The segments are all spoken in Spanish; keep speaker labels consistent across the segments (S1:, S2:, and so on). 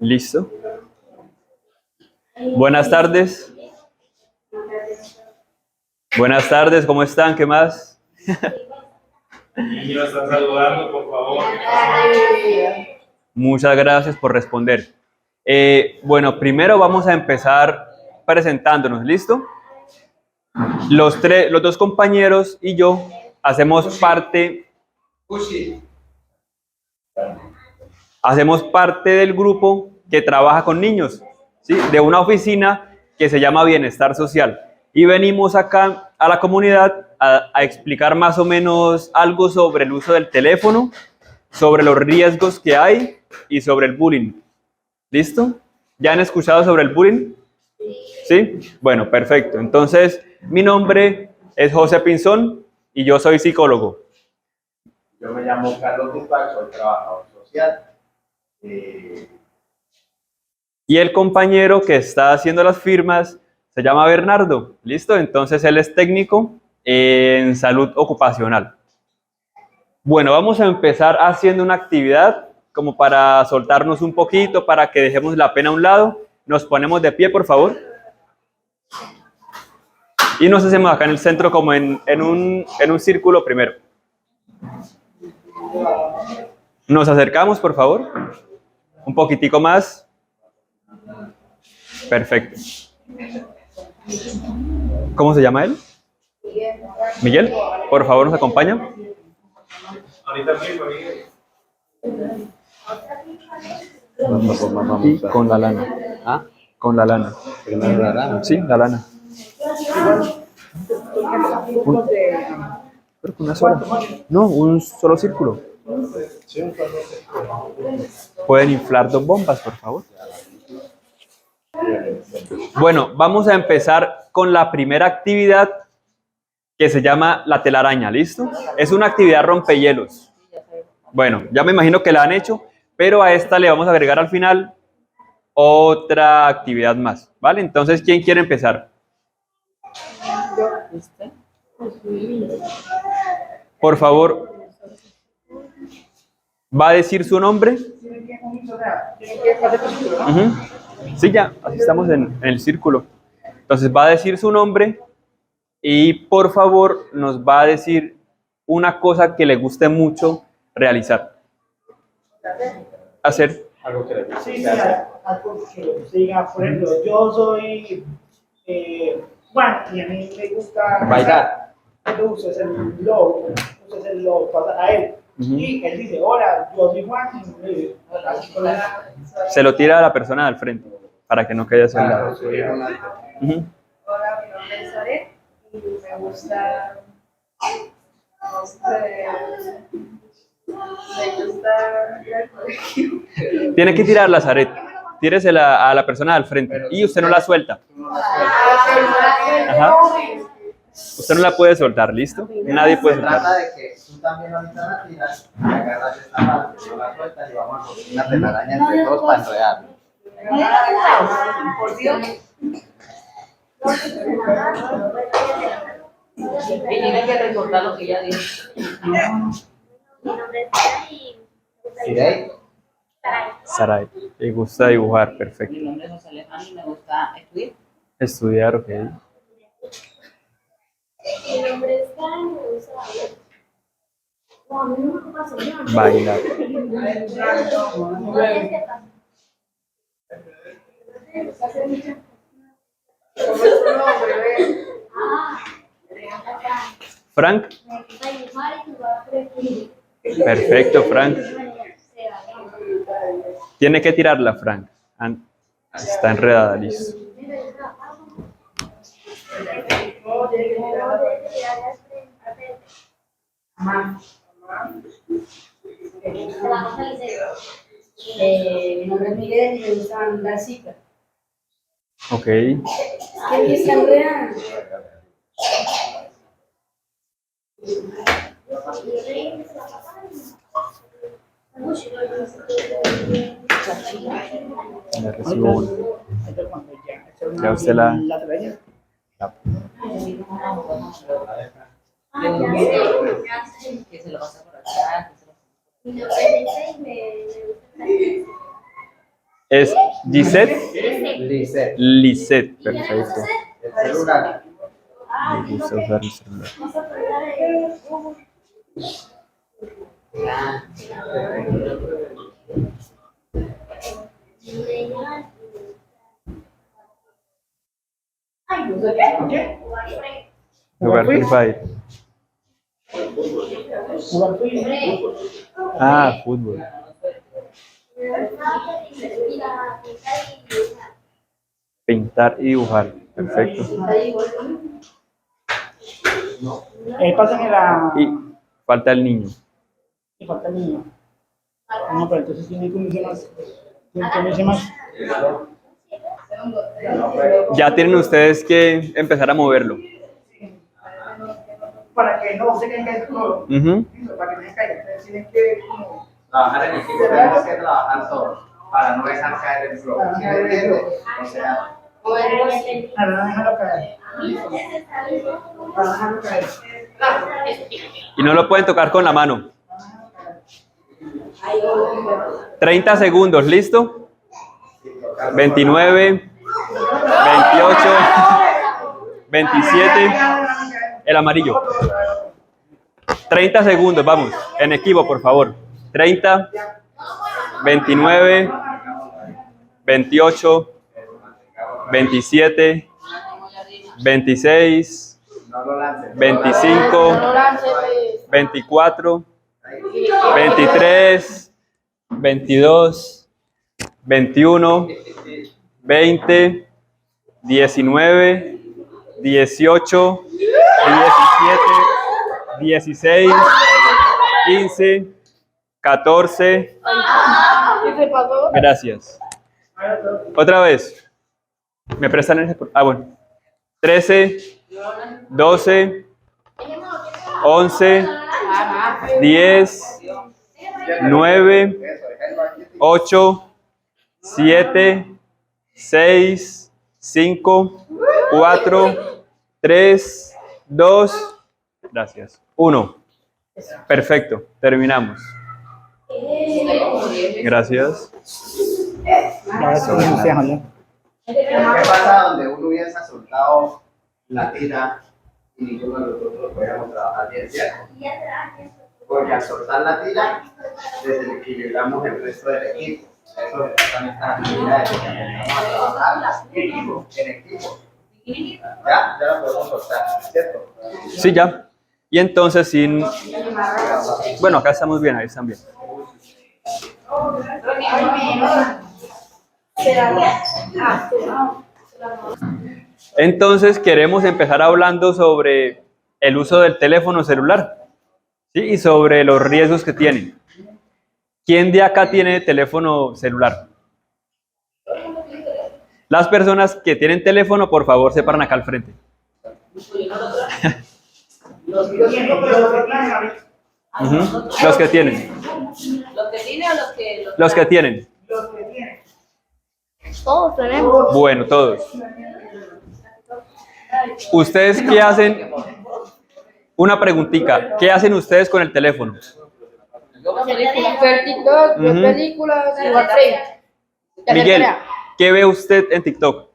S1: Listo. Buenas tardes. Buenas tardes, ¿cómo están? ¿Qué más?
S2: Niños, están saludando, por favor.
S1: Muchas gracias por responder. Bueno, primero vamos a empezar presentándonos, ¿listo? Los dos compañeros y yo hacemos parte del grupo que trabaja con niños, ¿sí? De una oficina que se llama Bienestar Social. Y venimos acá a la comunidad a explicar más o menos algo sobre el uso del teléfono, sobre los riesgos que hay y sobre el bullying. ¿Listo? ¿Ya han escuchado sobre el bullying? ¿Sí? Bueno, perfecto. Entonces, mi nombre es José Pinzón y yo soy psicólogo.
S3: Yo me llamo Carlos Tupac, soy trabajador social.
S1: Y el compañero que está haciendo las firmas se llama Bernardo. ¿Listo? Entonces, él es técnico en salud ocupacional. Bueno, vamos a empezar haciendo una actividad como para soltarnos un poquito, para que dejemos la pena a un lado. Nos ponemos de pie, por favor. Y nos hacemos acá en el centro como en un círculo primero. Nos acercamos, por favor. Un poquitico más. Perfecto. ¿Cómo se llama él? Miguel. Por favor, nos acompaña.
S2: Ahorita mismo, Miguel.
S1: Y con la lana.
S3: ¿Ah?
S1: Con la lana.
S3: Primero la lana.
S1: Sí, la lana. Creo que una sola. No, un solo círculo. Pueden inflar 2 bombas, por favor. Bueno, vamos a empezar con la primera actividad que se llama la telaraña, ¿listo? Es una actividad rompehielos. Bueno, ya me imagino que la han hecho, pero a esta le vamos a agregar al final otra actividad más, ¿vale? Entonces, ¿quién quiere empezar? Por favor, ¿va a decir su nombre? Sí, ya, así estamos en el círculo. Entonces va a decir su nombre y por favor nos va a decir una cosa que le guste mucho realizar. Hacer.
S3: Algo que le gusta.
S4: Sí, algo que diga, por ejemplo, yo soy Juan y a mí me gusta
S3: Bailar.
S4: Entonces el lo pasa a él. Y él dice, hola, yo soy Juan. Y así con
S1: Se lo tira a la persona del frente para que no quede hacia el lado.
S5: Hola, mi nombre es Aret y me gusta, me gusta ir al colegio.
S1: Tiene que tirar la zaret. Tíresela a la persona del frente y usted no la suelta. Ajá. Usted no la puede soltar, ¿listo? Nadie puede soltar.
S3: Trata de que tú también ahorita la tiras y agarras esta parte, yo la sueltas y vamos a hacer una telaraña entre todos para enredar.
S5: Por Dios. Y tiene que recordar lo que ella dijo.
S6: Mi nombre es Sara y
S3: ¿Sirey?
S1: Saray, le gusta dibujar, perfecto.
S7: Mi nombre es José Alejandro y me gusta estudiar.
S1: Estudiar, ok.
S6: mi nombre es Karen y me gusta bailar. No, a mí no me pasa nada.
S1: Bailar. Frank. Perfecto, Frank. Tiene que tirarla, Frank. Está enredada, listo.
S8: Mi nombre es Miguel y me gusta andar cicla.
S1: Ok.
S8: ¿Qué me está enredando?
S1: Le recibo una. Ya usted
S4: la telaraña.
S7: Que se lo pasa por acá.
S6: Mi nombre es Lisa y me gusta
S1: Es Gisette.
S3: Lisset.
S1: Lisette, perfecto.
S3: El celular.
S1: Me gusta usar el celular.
S6: Vamos a poner el Google.
S8: Ay, no sé qué.
S1: Jugar Free Fire.
S4: Jugar fútbol.
S1: Ah, fútbol. Pintar y dibujar. Perfecto.
S4: Pasan en la.
S1: Y falta el niño.
S4: Y falta el niño. No, pero entonces tiene que unirse más. Tiene que unirse más.
S1: Ya tienen ustedes que empezar a moverlo.
S4: Para que no se caiga el todo.
S1: Ujú.
S4: Para que no se caiga. Entonces tienen que como.
S3: Trabajar en equipo, tenemos que trabajar todos para no dejar caer el flow. ¿Sí me entiendes? O sea,
S4: Para no dejarlo caer. Para no dejarlo caer.
S1: Y no lo pueden tocar con la mano. 30 segundos, ¿listo? 29, 28, 27, el amarillo. 30 segundos, vamos, en equipo, por favor. 30, 29, 28, 27, 26,
S3: no lo lancen.
S1: 25, 24, 23, 22, 21, 20, 19, 18, 17, 16, 15, 14. Gracias. Otra vez. ¿Me prestan ese? Ah, bueno. 13, 12, 11, 10, 9, 8, 7, 6, 5, 4, 3, 2, gracias, 1. Perfecto, terminamos. Gracias.
S3: ¿Qué pasa donde uno hubiese soltado la tira y ninguno de nosotros podíamos trabajar bien, cierto? Porque al soltar la tira, desequilibramos el resto del equipo. Eso están estas actividades que vamos a trabajar en equipo. Ya la podemos soltar, ¿cierto?
S1: Sí, ya. Y entonces, sin... Bueno, acá estamos bien, ahí están bien. Entonces, queremos empezar hablando sobre el uso del teléfono celular, ¿sí? Y sobre los riesgos que tienen. ¿Quién de acá tiene teléfono celular? Las personas que tienen teléfono, por favor, se paran acá al frente. Ujú. Los que tienen.
S7: ¿Los que tiene o los que
S1: Los que tienen.
S6: Todos tenemos.
S1: Bueno, todos. ¿Ustedes qué hacen? Una preguntita. ¿Qué hacen ustedes con el teléfono?
S8: Ver TikTok, ver
S1: Ujú.
S8: películas, jugar Play.
S1: Miguel, ¿qué ve usted en TikTok?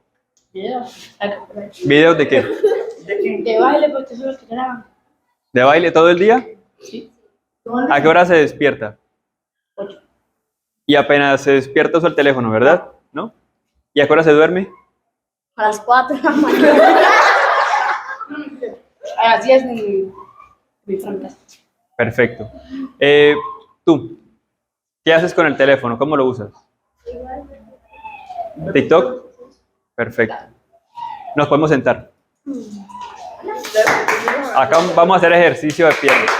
S1: ¿Videos de qué?
S8: De baile, porque eso es lo que graban.
S1: ¿De baile todo el día? ¿A qué hora se despierta?
S8: 8.
S1: Y apenas se despierta usa el teléfono, ¿verdad? ¿No? ¿Y a qué hora se duerme?
S6: A las 4 de la mañana.
S8: Así es mi fantasía.
S1: Perfecto. Tú, ¿qué haces con el teléfono? ¿Cómo lo usas? ¿TikTok? Perfecto. Nos podemos sentar. Acá vamos a hacer ejercicio de piernas.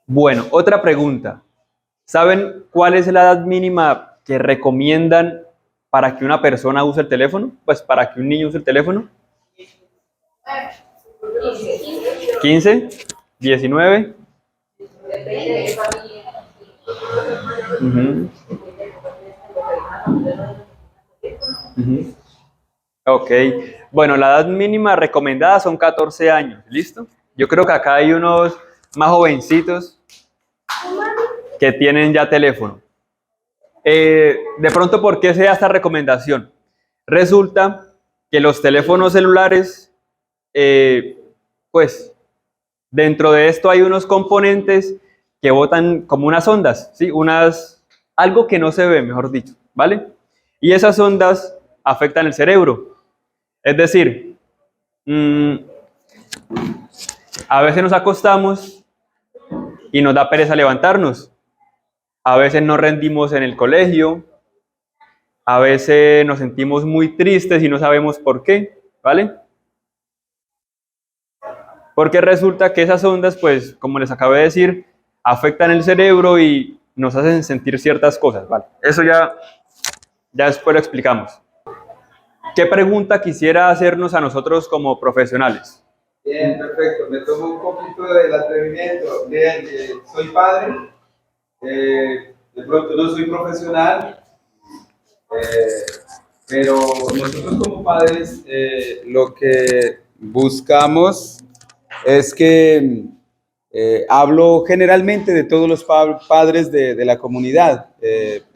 S1: Bueno, otra pregunta. ¿Saben cuál es la edad mínima que recomiendan para que una persona use el teléfono? Pues para que un niño use el teléfono. 15, 19. Ujú. Ujú. Ok, bueno, la edad mínima recomendada son 14 años, ¿listo? Yo creo que acá hay unos más jovencitos que tienen ya teléfono. De pronto, ¿por qué se da esta recomendación? Resulta que los teléfonos celulares, pues, dentro de esto hay unos componentes que botan como unas ondas, ¿sí? Algo que no se ve, mejor dicho, ¿vale? Y esas ondas afectan el cerebro. Es decir, a veces nos acostamos y nos da pereza levantarnos. A veces no rendimos en el colegio. A veces nos sentimos muy tristes y no sabemos por qué, ¿vale? Porque resulta que esas ondas, pues, como les acabé de decir, afectan el cerebro y nos hacen sentir ciertas cosas, ¿vale? Eso ya después lo explicamos. ¿Qué pregunta quisiera hacernos a nosotros como profesionales?
S9: Bien, perfecto. Me tomo un poquito del atrevimiento. Bien, soy padre. De pronto no soy profesional, pero nosotros como padres lo que buscamos es que hablo generalmente de todos los padres de la comunidad.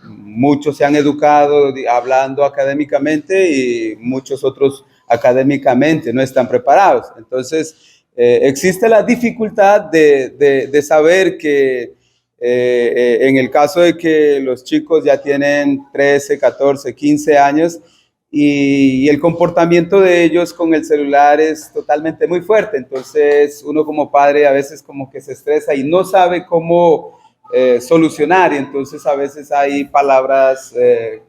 S9: Muchos se han educado hablando académicamente y muchos otros académicamente no están preparados. Entonces, existe la dificultad de saber que en el caso de que los chicos ya tienen 13, 14, 15 años y el comportamiento de ellos con el celular es totalmente muy fuerte, entonces uno como padre a veces como que se estresa y no sabe cómo solucionar, y entonces a veces hay palabras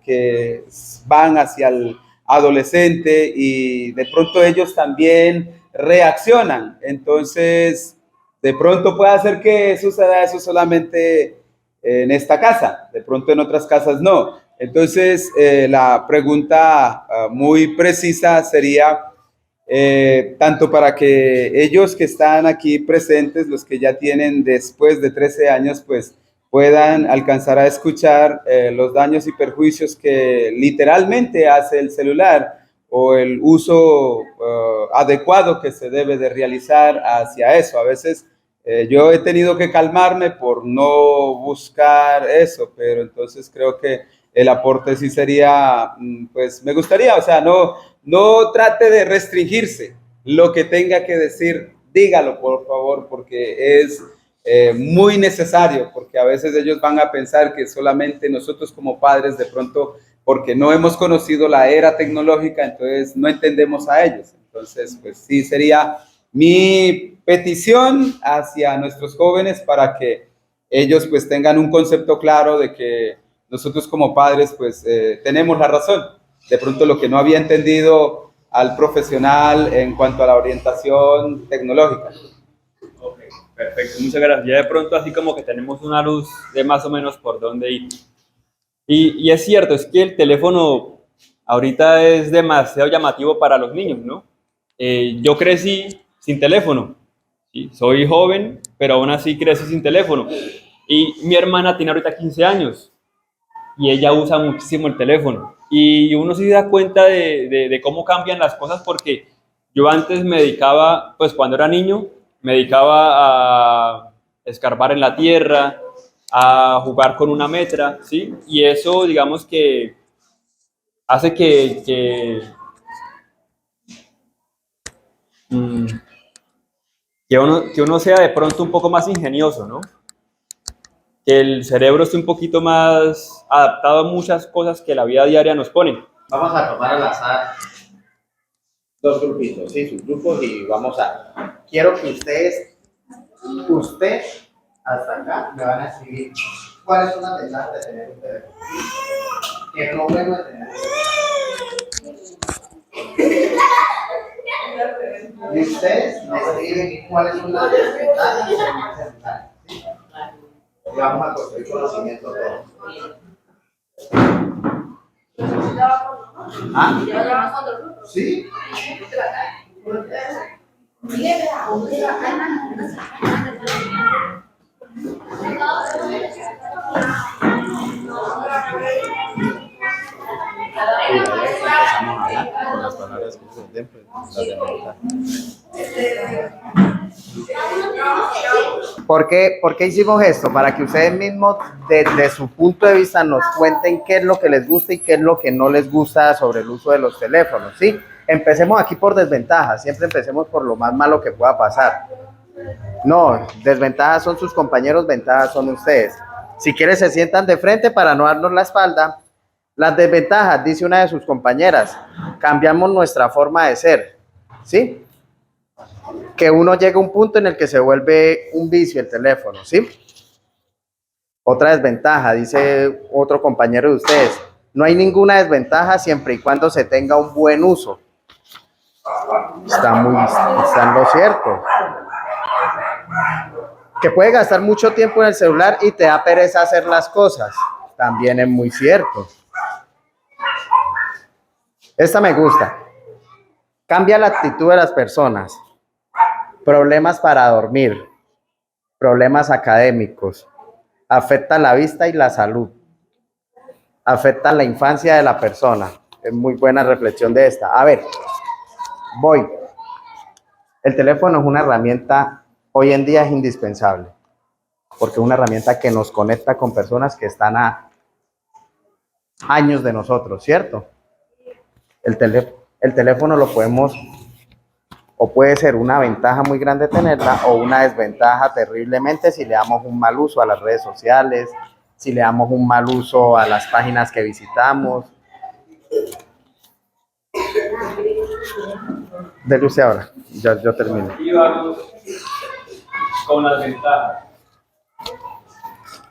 S9: que van hacia el adolescente y de pronto ellos también reaccionan, entonces de pronto puede hacer que suceda eso solamente en esta casa, de pronto en otras casas no. Entonces, la pregunta muy precisa sería, tanto para que ellos que están aquí presentes, los que ya tienen después de 13 años, pues puedan alcanzar a escuchar los daños y perjuicios que literalmente hace el celular o el uso adecuado que se debe de realizar hacia eso. A veces yo he tenido que calmarme por no buscar eso, pero entonces creo que el aporte sí sería, pues me gustaría, o sea, no trate de restringirse. Lo que tenga que decir, dígalo por favor, porque es muy necesario, porque a veces ellos van a pensar que solamente nosotros como padres de pronto, porque no hemos conocido la era tecnológica, entonces no entendemos a ellos. Entonces, pues sí sería mi petición hacia nuestros jóvenes para que ellos pues tengan un concepto claro de que nosotros como padres pues tenemos la razón. De pronto lo que no había entendido al profesional en cuanto a la orientación tecnológica.
S1: Ok, perfecto, muchas gracias. Ya de pronto así como que tenemos una luz de más o menos por dónde ir. Y es cierto, es que el teléfono ahorita es demasiado llamativo para los niños, ¿no? Yo crecí sin teléfono, ¿sí? Soy joven, pero aún así crecí sin teléfono. Y mi hermana tiene ahorita 15 años y ella usa muchísimo el teléfono. Y uno sí se da cuenta de cómo cambian las cosas, porque yo antes me dedicaba, pues cuando era niño, me dedicaba a escarbar en la tierra, a jugar con una metra, ¿sí? Y eso, digamos que hace que uno sea de pronto un poco más ingenioso, ¿no? Que el cerebro esté un poquito más adaptado a muchas cosas que la vida diaria nos pone.
S3: Vamos a tomar al azar dos grupitos, sí, subgrupos, y vamos a... Quiero que usted hasta acá me van a escribir cuáles son las ventajas de tener un teléfono. ¿Qué es lo bueno de tener un teléfono? Y ustedes me escriben cuáles son las desventajas de tener un celular. ¿Sí? Y vamos a construir conocimiento todos. ¿Ah? ¿Sí? Empezamos a hablar con las palabras que se entienden, las de ¿Por qué hicimos esto? Para que ustedes mismos, desde su punto de vista, nos cuenten qué es lo que les gusta y qué es lo que no les gusta sobre el uso de los teléfonos, ¿sí? Empecemos aquí por desventajas, siempre empecemos por lo más malo que pueda pasar. No, desventajas son sus compañeros, ventajas son ustedes. Si quieren se sientan de frente para no darnos la espalda. Las desventajas, dice una de sus compañeras, cambiamos nuestra forma de ser, ¿sí? Que uno llega a un punto en el que se vuelve un vicio el teléfono, ¿sí? Otra desventaja, dice otro compañero de ustedes, no hay ninguna desventaja siempre y cuando se tenga un buen uso. Está en lo cierto. Que puede gastar mucho tiempo en el celular y te da pereza hacer las cosas. También es muy cierto. Esta me gusta. Cambia la actitud de las personas. Problemas para dormir. Problemas académicos. Afecta la vista y la salud. Afecta la infancia de la persona. Es muy buena reflexión de esta. A ver, voy. El teléfono es una herramienta, hoy en día es indispensable, porque es una herramienta que nos conecta con personas que están a años de nosotros, ¿cierto? El teléfono lo podemos, o puede ser una ventaja muy grande tenerla, o una desventaja terriblemente si le damos un mal uso a las redes sociales, si le damos un mal uso a las páginas que visitamos. Dele usted ahora, yo termino.
S2: Y vamos con las ventajas.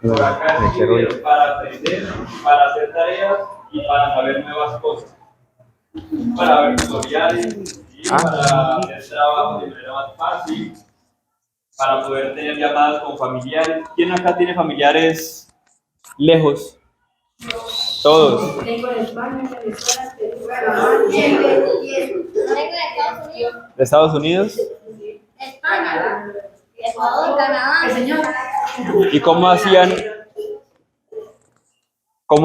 S2: Por acá escribieron para aprender, para hacer tareas y para saber nuevas cosas. Para ver tutoriales, y para hacer trabajos de manera más fácil, para poder tener llamadas con familiares. ¿Quién acá tiene familiares lejos? Todos.
S8: Tengo en España, en Venezuela,
S1: ¿De Estados Unidos?
S6: España, Ecuador, Canadá.
S8: el señor.
S1: ¿Y cómo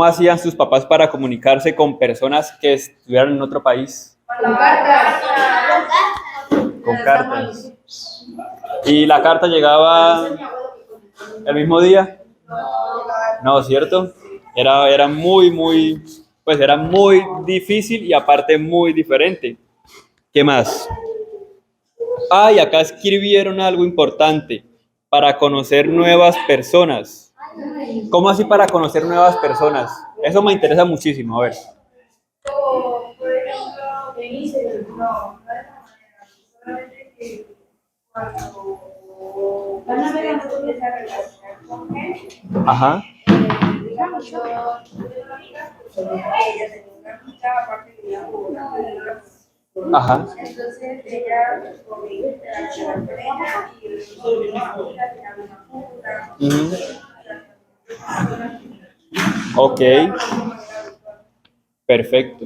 S1: hacían sus papás para comunicarse con personas que estuvieran en otro país?
S8: Con cartas.
S1: Con cartas. ¿Y la carta llegaba el mismo día? No, ¿cierto? Era muy, pues era muy difícil y aparte muy diferente. ¿Qué más? Ah, y acá escribieron algo importante, para conocer nuevas personas. ¿Cómo así para conocer nuevas personas? Eso me interesa muchísimo, a ver.
S5: Por ejemplo, en Instagram, no de esa manera, solamente que cuando van a ver a nosotros esa relación con gente,
S1: Ajá.
S5: digamos, yo tuve una amiga, pues ella tenía una amiga, aparte que ella jugó una película.
S1: Ajá.
S5: Entonces ella conmigo interaccionó con ella y nosotros una amiga que era una puta.
S1: Ok. Perfecto.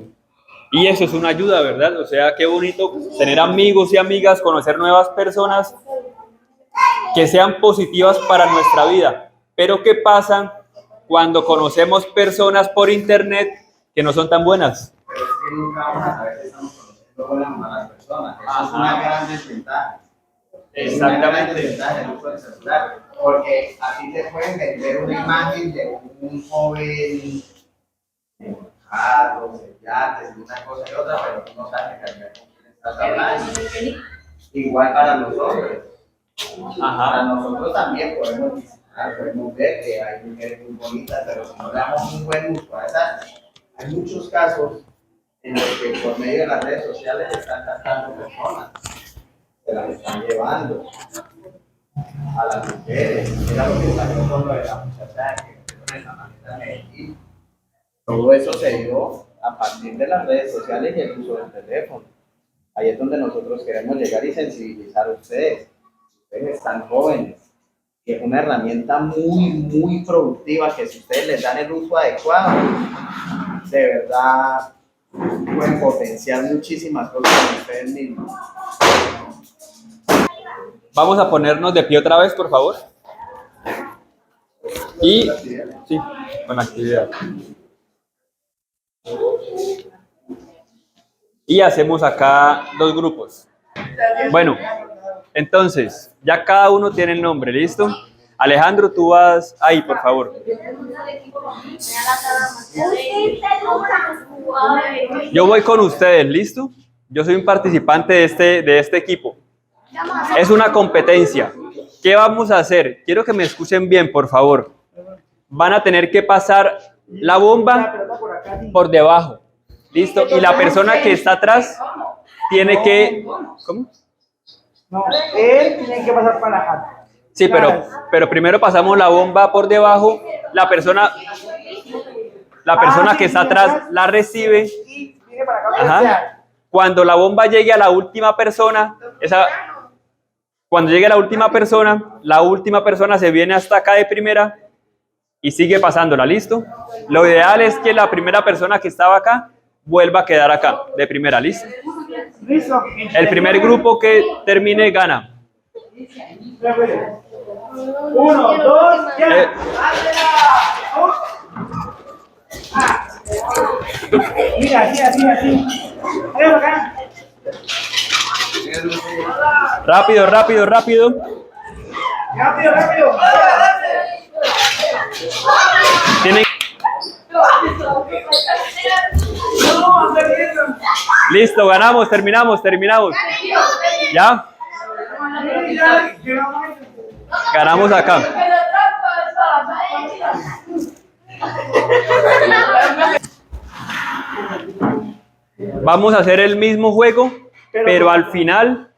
S1: Y eso es una ayuda, ¿verdad? O sea, qué bonito tener amigos y amigas, conocer nuevas personas que sean positivas para nuestra vida. Pero ¿qué pasa cuando conocemos personas por internet que no son tan buenas?
S3: Pero es que nunca vamos a saber si estamos conociendo buenas o malas personas. Eso es una gran desventaja. Es una gran desventaja del uso del celular. Porque así te pueden vender una imagen de un joven en carros, en yates, una cosa y otra, pero tú no sabes en realidad con quién estás hablando. Igual para los hombres. Para nosotros también podemos visitar, podemos ver que hay mujeres muy bonitas, pero si no le damos un buen uso a esas, hay muchos casos en los que por medio de las redes sociales están tratando personas, se las están llevando a las mujeres. Era lo que salió con lo de la muchacha que en la manera de Medellín. Todo eso se dio a partir de las redes sociales y el uso del teléfono. Ahí es donde nosotros queremos llegar y sensibilizar a ustedes. Ustedes están jóvenes. Y es una herramienta muy productiva que si ustedes les dan el uso adecuado, de verdad pueden potenciar muchísimas cosas en ustedes mismos.
S1: Vamos a ponernos de pie otra vez, por favor. Y sí, con la actividad. Y hacemos acá dos grupos. Bueno, Entonces, ya cada uno tiene el nombre, ¿listo? Alejandro, tú vas ahí, por favor. Yo voy con ustedes, ¿listo? Yo soy un participante de este equipo. Es una competencia. ¿Qué vamos a hacer? Quiero que me escuchen bien, por favor. Van a tener que pasar la bomba por debajo. ¿Listo? Y la persona que está atrás tiene que... ¿Cómo?
S4: No, él tiene que pasar para acá.
S1: Sí, pero primero pasamos la bomba por debajo. La persona que está atrás la recibe.
S4: Y viene para acá.
S1: Ajá. Cuando la bomba llegue a la última persona, cuando llegue a la última persona se viene hasta acá de primera y sigue pasándola, ¿listo? Lo ideal es que la primera persona que estaba acá vuelva a quedar acá de primera, ¿listo?
S4: Listo.
S1: El primer grupo que termine gana.
S4: 1, 2, ya. Mira, así. Ven acá.
S1: Rápido.
S4: Rápido.
S1: Tienen... Listo, ganamos, terminamos. ¿Ya? Ganamos acá. Vamos a hacer el mismo juego, pero al final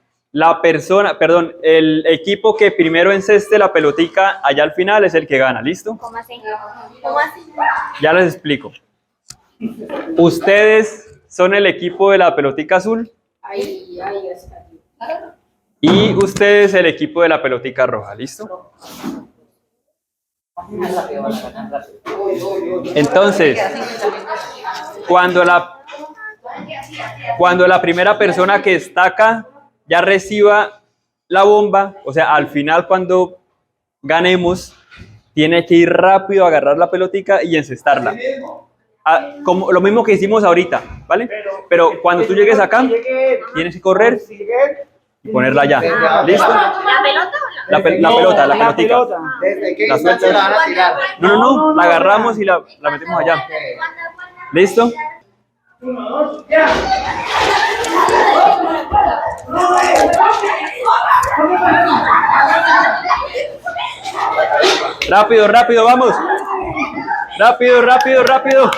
S1: el equipo que primero enceste la pelotica allá al final es el que gana, ¿listo?
S6: ¿Cómo así?
S1: Ya les explico. Ustedes son el equipo de la pelotica azul y ustedes el equipo de la pelotica roja, ¿listo? Entonces, cuando la primera persona que está acá ya reciba la bomba, o sea, al final cuando ganemos, tiene que ir rápido a agarrar la pelotica y encestarla. Como lo mismo que hicimos ahorita, ¿vale? Pero cuando tú llegues acá, tienes que correr y ponerla allá. ¿Listo?
S6: ¿La pelota o
S1: La pelotica.
S3: ¿Desde qué
S1: La
S3: distancia la van a tirar?
S1: No, la agarramos y la metemos allá. ¿Listo?
S4: 1, 2, ya.
S1: Rápido, vamos. Rápido.